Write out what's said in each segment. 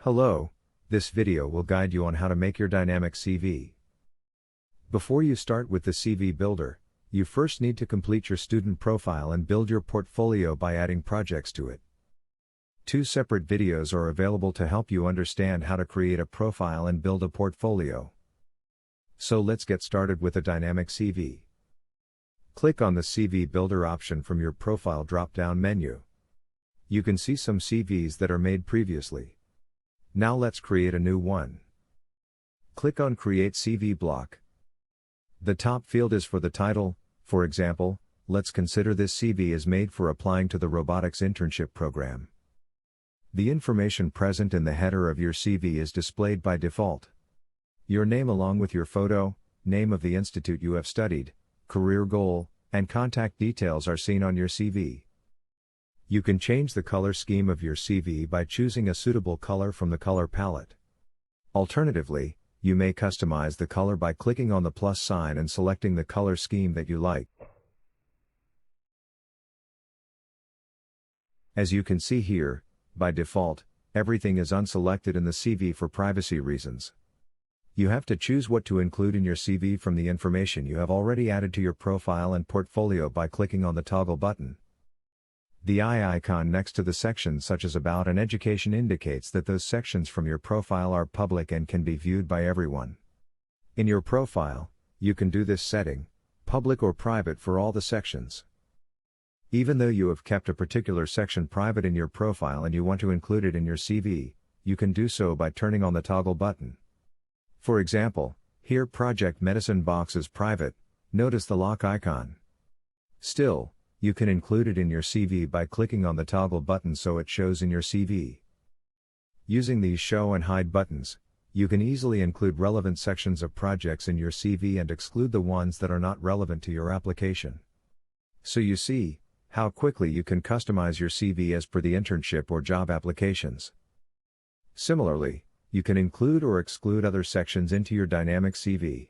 Hello, this video will guide you on how to make your dynamic CV. Before you start with the CV Builder, you first need to complete your student profile and build your portfolio by adding projects to it. Two separate videos are available to help you understand how to create a profile and build a portfolio. So let's get started with a dynamic CV. Click on the CV Builder option from your profile drop-down menu. You can see some CVs that are made previously. Now let's create a new one. Click on Create CV Block. The top field is for the title. For example, let's consider this CV is made for applying to the robotics internship program. The information present in the header of your CV is displayed by default. Your name along with your photo, name of the institute you have studied, career goal, and contact details are seen on your CV. You can change the color scheme of your CV by choosing a suitable color from the color palette. Alternatively, you may customize the color by clicking on the plus sign and selecting the color scheme that you like. As you can see here, by default, everything is unselected in the CV for privacy reasons. You have to choose what to include in your CV from the information you have already added to your profile and portfolio by clicking on the toggle button. The eye icon next to the sections such as About and Education indicates that those sections from your profile are public and can be viewed by everyone. In your profile, you can do this setting, public or private for all the sections. Even though you have kept a particular section private in your profile and you want to include it in your CV, you can do so by turning on the toggle button. For example, here Project Medicine box is private, notice the lock icon. Still, you can include it in your CV by clicking on the toggle button so it shows in your CV. Using these show and hide buttons, you can easily include relevant sections of projects in your CV and exclude the ones that are not relevant to your application. So you see how quickly you can customize your CV as per the internship or job applications. Similarly, you can include or exclude other sections into your dynamic CV.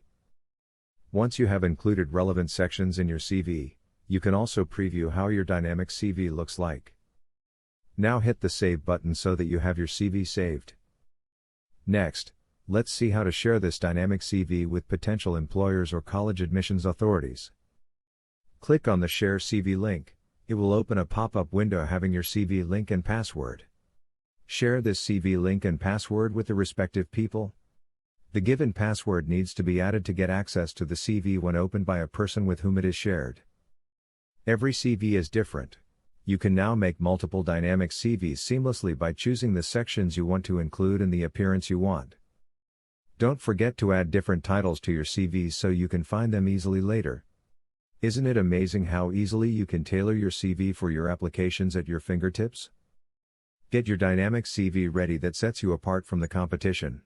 Once you have included relevant sections in your CV, you can also preview how your dynamic CV looks like. Now hit the Save button so that you have your CV saved. Next, let's see how to share this dynamic CV with potential employers or college admissions authorities. Click on the Share CV link. It will open a pop-up window having your CV link and password. Share this CV link and password with the respective people. The given password needs to be added to get access to the CV when opened by a person with whom it is shared. Every CV is different. You can now make multiple dynamic CVs seamlessly by choosing the sections you want to include and the appearance you want. Don't forget to add different titles to your CVs so you can find them easily later. Isn't it amazing how easily you can tailor your CV for your applications at your fingertips? Get your dynamic CV ready that sets you apart from the competition.